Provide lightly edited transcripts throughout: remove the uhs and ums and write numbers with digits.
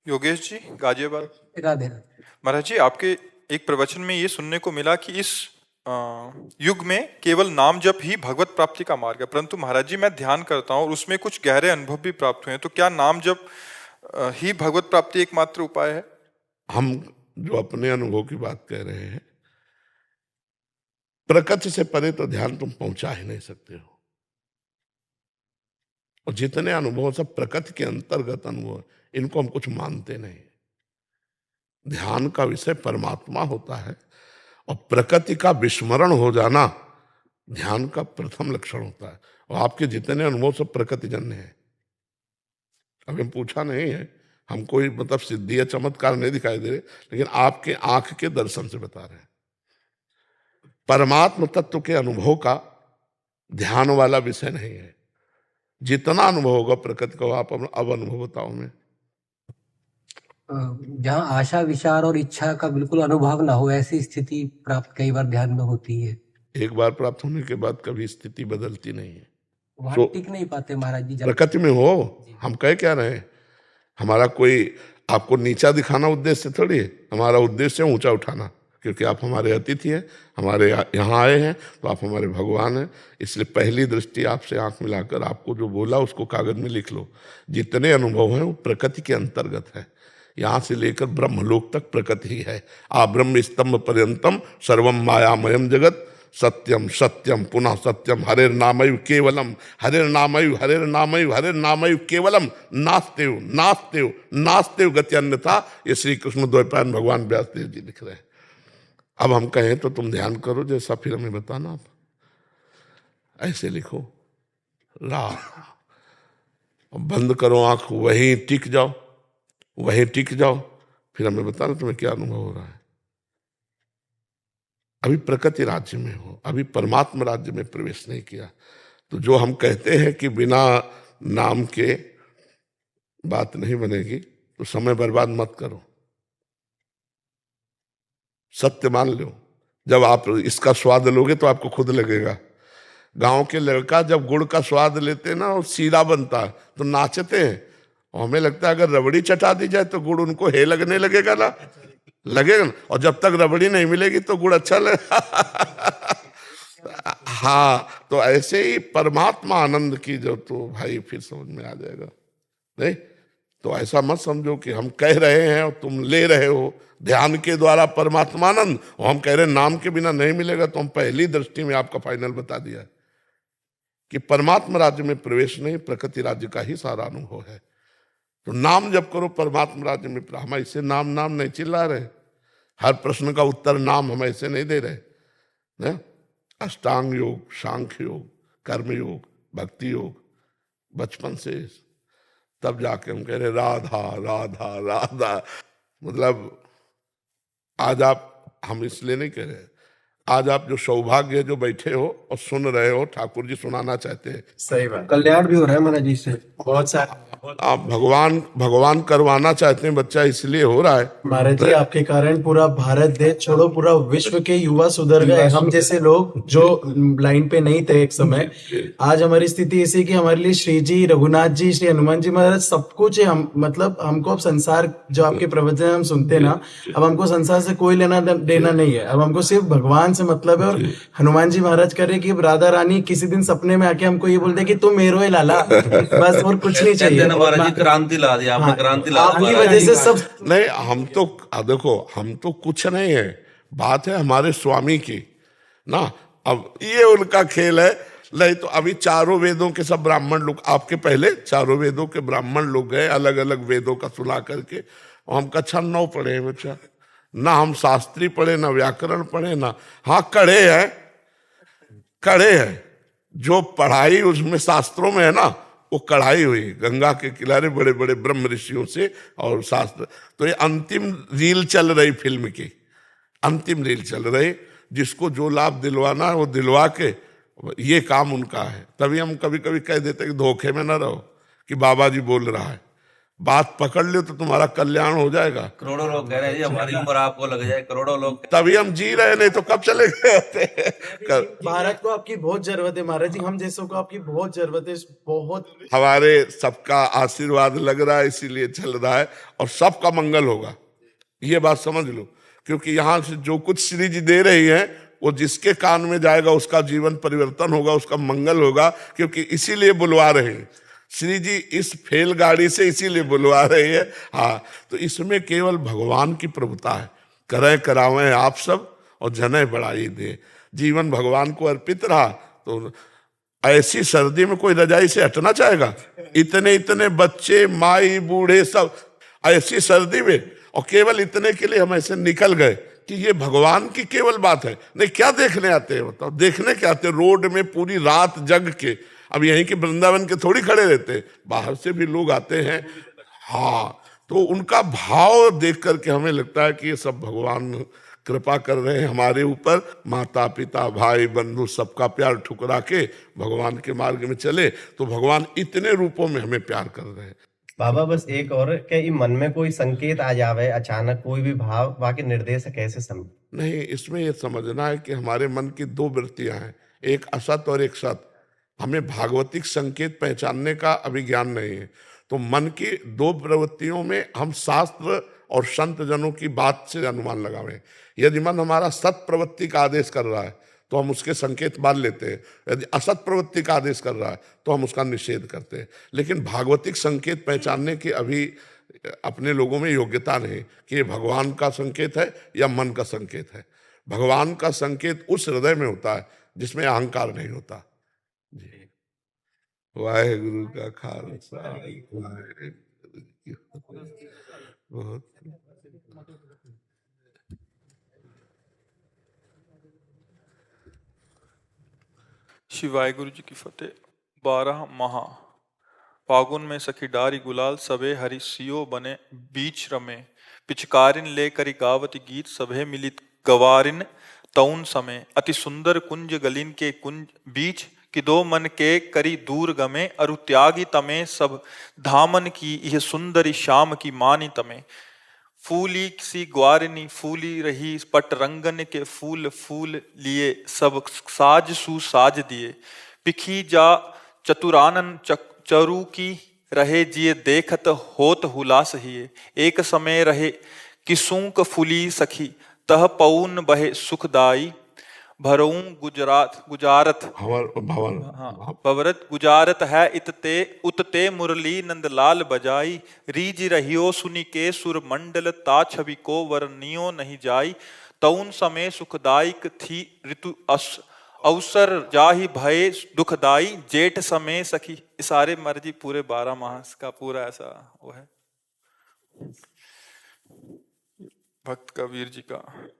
योगेश जी, गाजियाबाद। राधे। महाराज जी, आपके एक प्रवचन में ये सुनने को मिला कि इस युग में केवल नाम जप ही भगवत प्राप्ति का मार्ग है, परंतु महाराज जी मैं ध्यान करता हूँ और उसमें कुछ गहरे अनुभव भी प्राप्त हुए हैं। तो क्या नाम जप ही भगवत प्राप्ति एकमात्र उपाय है? हम जो अपने अनुभव की बात कह रहे हैं, प्रकृति से परे तो ध्यान तुम पहुंचा ही नहीं सकते हो। और जितने अनुभव सब प्रकृति के अंतर्गत अनुभव, इनको हम कुछ मानते नहीं। ध्यान का विषय परमात्मा होता है और प्रकृति का विस्मरण हो जाना ध्यान का प्रथम लक्षण होता है। और आपके जितने अनुभव सब प्रकृति जन्य है। अभी पूछा नहीं है, हम कोई मतलब सिद्धि या चमत्कार नहीं दिखाई दे रहे, लेकिन आपके आंख के दर्शन से बता रहे हैं। परमात्म तत्व के अनुभव का ध्यान वाला विषय नहीं है। जितना अनुभव होगा प्रकृति का, आप अब अनुभव बताओ मैं। जहाँ आशा विचार और इच्छा का बिल्कुल अनुभव ना हो, ऐसी स्थिति प्राप्त कई बार ध्यान में होती है। एक बार प्राप्त होने के बाद कभी स्थिति बदलती नहीं है। वहां टिक नहीं पाते महाराज जी। प्रकृति में हो, हम कह क्या रहे हैं, हमारा कोई आपको नीचा दिखाना उद्देश्य थोड़ी है। हमारा उद्देश्य है ऊंचा उठाना, क्योंकि आप हमारे अतिथि हैं, हमारे यहाँ आए हैं, तो आप हमारे भगवान हैं। इसलिए पहली दृष्टि आपसे आंख मिलाकर आपको जो बोला उसको कागज में लिख लो। जितने अनुभव हैं वो प्रकृति के अंतर्गत है। यहाँ से लेकर ब्रह्मलोक तक प्रकृति ही है। आ ब्रह्म स्तंभ पर्यंतम सर्वम मायामयम जगत सत्यम सत्यम पुनः सत्यम हरेर्नामयु केवलम हरेर्नामयु हरेर्नामयु हरेर्नामयु केवलम नास्तेव नास्तेव नास्तेव गति अन्यथा। ये श्री कृष्ण द्वैपायन भगवान व्यासदेव जी लिख रहे हैं। अब हम कहें तो तुम ध्यान करो जैसा, फिर हमें बताना। आप ऐसे लिखो ला, बंद करो आंख, वहीं टिक जाओ, वहीं टिक जाओ, फिर हमें बताना तुम्हें क्या अनुभव हो रहा है। अभी प्रकृति राज्य में हो, अभी परमात्मा राज्य में प्रवेश नहीं किया। तो जो हम कहते हैं कि बिना नाम के बात नहीं बनेगी, तो समय बर्बाद मत करो, सत्य मान लो। जब आप इसका स्वाद लोगे तो आपको खुद लगेगा। गांव के लड़का जब गुड़ का स्वाद लेते ना, और सीरा बनता है तो नाचते हैं, और हमें लगता है अगर रबड़ी चटा दी जाए तो गुड़ उनको हे लगने लगेगा ना, लगेगा ना। और जब तक रबड़ी नहीं मिलेगी तो गुड़ अच्छा लगेगा। हाँ, तो ऐसे ही परमात्मा आनंद की जो, तो भाई फिर समझ में आ जाएगा। नहीं तो ऐसा मत समझो कि हम कह रहे हैं और तुम ले रहे हो ध्यान के द्वारा परमात्मानंद, और हम कह रहे हैं नाम के बिना नहीं मिलेगा। तो हम पहली दृष्टि में आपका फाइनल बता दिया कि परमात्मा राज्य में प्रवेश नहीं, प्रकृति राज्य का ही सारा अनुभव है। तो नाम जब करो परमात्मा राज्य में। हम ऐसे नाम नाम नहीं चिल्ला रहे, हर प्रश्न का उत्तर नाम हम ऐसे नहीं दे रहे ना। अष्टांग योग, सांख्य योग, कर्म योग, भक्ति योग, बचपन से तब जाके हम कह रहे राधा राधा राधा। मतलब आज आप, हम इसलिए नहीं कह रहे, आज आप जो सौभाग्य है जो बैठे हो और सुन रहे हो, ठाकुर जी सुनाना चाहते हैं। सही बात, कल्याण भी हो रहा है महाराज जी से बहुत सारे। आप भगवान करवाना चाहते हैं, बच्चा इसलिए हो रहा है। महाराज जी आपके कारण पूरा भारत देश छोड़ो, पूरा विश्व के युवा सुधर गए। हम जैसे लोग जो लाइन पे नहीं थे एक समय, आज हमारी स्थिति ऐसी कि हमारे लिए श्री जी, रघुनाथ जी, श्री हनुमान जी महाराज सब कुछ है। हम मतलब हमको अब संसार, जो आपके प्रवचन हम सुनते ना, अब हमको संसार से कोई लेना देना नहीं है। अब हमको सिर्फ भगवान से मतलब है। और हनुमान जी महाराज कह रहे कि राधा रानी किसी दिन सपने में आके हमको ये बोलते कि तुम मेरो है लाला, बस और कुछ नहीं चाहिए। महाराज जी क्रांति ला दी आपने, क्रांति ला दी आपकी वजह से सब। नहीं, हम तो देखो, हम तो कुछ नहीं है, बात है हमारे स्वामी की ना। अब ये उनका खेल है। नहीं तो अभी चारों वेदों के सब ब्राह्मण लोग, आपके पहले चारों वेदों के ब्राह्मण लोग गए अलग अलग वेदों का सुना करके, और हम कक्षा 9 पढ़े हैं बच्चा, ना हम शास्त्री पढ़े, ना व्याकरण पढ़े, ना, हाँ कड़े हैं, कड़े हैं। जो पढ़ाई उसमें शास्त्रों में है ना, वो कढ़ाई हुई गंगा के किनारे बड़े बड़े ब्रह्म ऋषियों से और शास्त्र। तो ये अंतिम रील चल रही फिल्म की, अंतिम रील चल रही, जिसको जो लाभ दिलवाना है वो दिलवा के, ये काम उनका है। तभी हम कभी कभी कह देते कि धोखे में ना रहो कि बाबा जी बोल रहा है। बात पकड़ लो तो तुम्हारा कल्याण हो जाएगा। करोड़ों लोग कह रहे हैं जी हमारी उम्र आपको लग जाए, करोड़ों लोग। तभी हम जी रहे, नहीं तो कब चले गए होते। भारत को आपकी बहुत जरूरत है महाराज जी, हम जैसों को आपकी बहुत जरूरत है, बहुत। हमारे सबका आशीर्वाद लग रहा है, इसीलिए चल रहा है, और सबका मंगल होगा, ये बात समझ लो। क्योंकि यहाँ से जो कुछ श्री जी दे रही है वो जिसके कान में जाएगा उसका जीवन परिवर्तन होगा, उसका मंगल होगा, क्योंकि इसीलिए बुलवा रहे हैं श्री जी, इस फेल गाड़ी से इसीलिए बुलवा रही है। हाँ, तो इसमें केवल भगवान की प्रभुता है। करें करावें आप सब और जने बढ़ाई दे, जीवन भगवान को अर्पित रहा तो ऐसी सर्दी में कोई रजाई से हटना चाहेगा? इतने इतने बच्चे, माई, बूढ़े सब ऐसी सर्दी में, और केवल इतने के लिए हम ऐसे निकल गए कि ये भगवान की केवल बात है। नहीं, क्या देखने आते हैं बताओ? देखने क्या आते हैं? रोड में पूरी रात जग के, अब यहीं के वृंदावन के थोड़ी खड़े रहते, बाहर से भी लोग आते हैं। हाँ, तो उनका भाव देख करके हमें लगता है कि ये सब भगवान कृपा कर रहे हैं हमारे ऊपर। माता पिता भाई बंधु सबका प्यार ठुकरा के भगवान के मार्ग में चले तो भगवान इतने रूपों में हमें प्यार कर रहे हैं। बाबा बस एक और, क्या ये मन में कोई संकेत आ जावे अचानक, कोई भी भाव, बाकी निर्देश कैसे समझ? नहीं, इसमें यह समझना है कि हमारे मन की दो वृत्तियां हैं, एक असत और एक सत। हमें भागवतिक संकेत पहचानने का अभी ज्ञान नहीं है, तो मन की दो प्रवृत्तियों में हम शास्त्र और संत जनों की बात से अनुमान लगावें। यदि मन हमारा सत प्रवृत्ति का आदेश कर रहा है तो हम उसके संकेत मान लेते हैं, यदि असत प्रवृत्ति का आदेश कर रहा है तो हम उसका निषेध करते हैं। लेकिन भागवतिक संकेत पहचानने की अभी अपने लोगों में योग्यता नहीं कि ये भगवान का संकेत है या मन का संकेत है। भगवान का संकेत उस हृदय में होता है जिसमें अहंकार नहीं होता। जी, वाहेगुरु का खालसा, वाहेगुरु की फतेह। बहुत श्री वाहिगुरु जी की फतेह। 12 महा फागुन में सखी डारी गुलाल, सबे हरि सियो बने बीच रमे, पिचकारिन ले करी गावती गीत, सभे मिलित गवारिन तौन समय, अति सुंदर कुंज गलिन के कुंज बीच, कि दो मन के करी दूर गमे, अरु त्यागी तमे सब धामन की, यह सुंदरी श्याम की मानी तमे, फूली सी ग्वारिनी फूली रही, पट रंगन के फूल फूल लिए, सब साज सुसाज दिए, पिखी जा चतुरानन चरु की, रहे जिए देखत होत हुलास हिए, एक समय रहे किसूक फूली सखी, तह पौन बहे सुखदाई, भरऊं गुजारत भवन भवरत गुजारत है इतते उतते मुरली नंदलाल बजाई, रीज रहियो सुनि के सुर मंडल, ता छवि को वर्णियो नहीं जाई, तौन समय सुखदायक थी ऋतु अवसर, जाहि भय दुखदाई, जेठ समय सखी। सारे मर्जी पूरे 12 मास का पूरा ऐसा वो है भक्त कबीर जी का।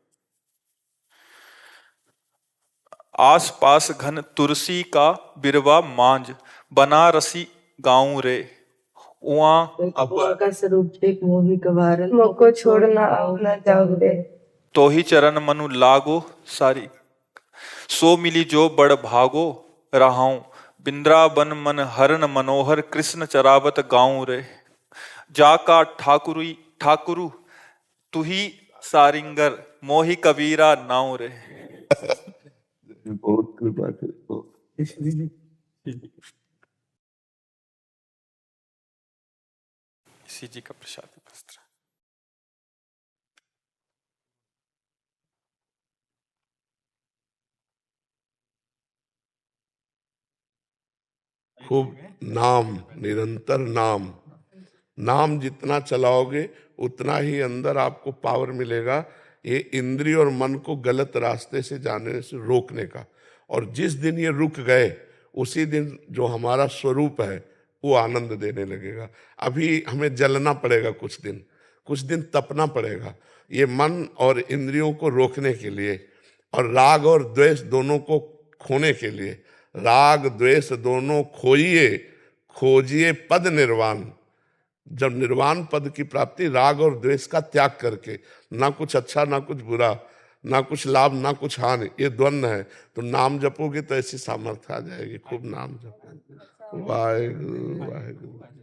आस पास घन तुलसी का बिरवा मांझ, बनारसी गाँव रे, का स्वरूप देख मोहि कवारन, मोको छोड़ना आओ न जाओ रे, तो ही चरण मनु लागो सारी, सो मिली जो बड़ भागो, रहाऊं बिंद्रावन मन हरन मनोहर, कृष्ण चरावत गाँव रे, जाका ठाकुरु तुही सारिंगर, मोहि कबीरा नाव रे। बहुत कृपा करो। इसी जी का प्रसाद वस्त्र। खूब नाम, निरंतर नाम, नाम जितना चलाओगे उतना ही अंदर आपको पावर मिलेगा ये इंद्रिय और मन को गलत रास्ते से जाने से रोकने का। और जिस दिन ये रुक गए उसी दिन जो हमारा स्वरूप है वो आनंद देने लगेगा। अभी हमें जलना पड़ेगा, कुछ दिन तपना पड़ेगा ये मन और इंद्रियों को रोकने के लिए, और राग और द्वेष दोनों को खोने के लिए। राग द्वेष दोनों खोइए, खोजिए पद निर्वाण। जब निर्वाण पद की प्राप्ति राग और द्वेष का त्याग करके, ना कुछ अच्छा ना कुछ बुरा, ना कुछ लाभ ना कुछ हानि, ये द्वंद्व है, तो नाम जपोगे तो ऐसी सामर्थ्य आ जाएगी। खूब नाम जपो। वाहेगुरु वाहेगुरु।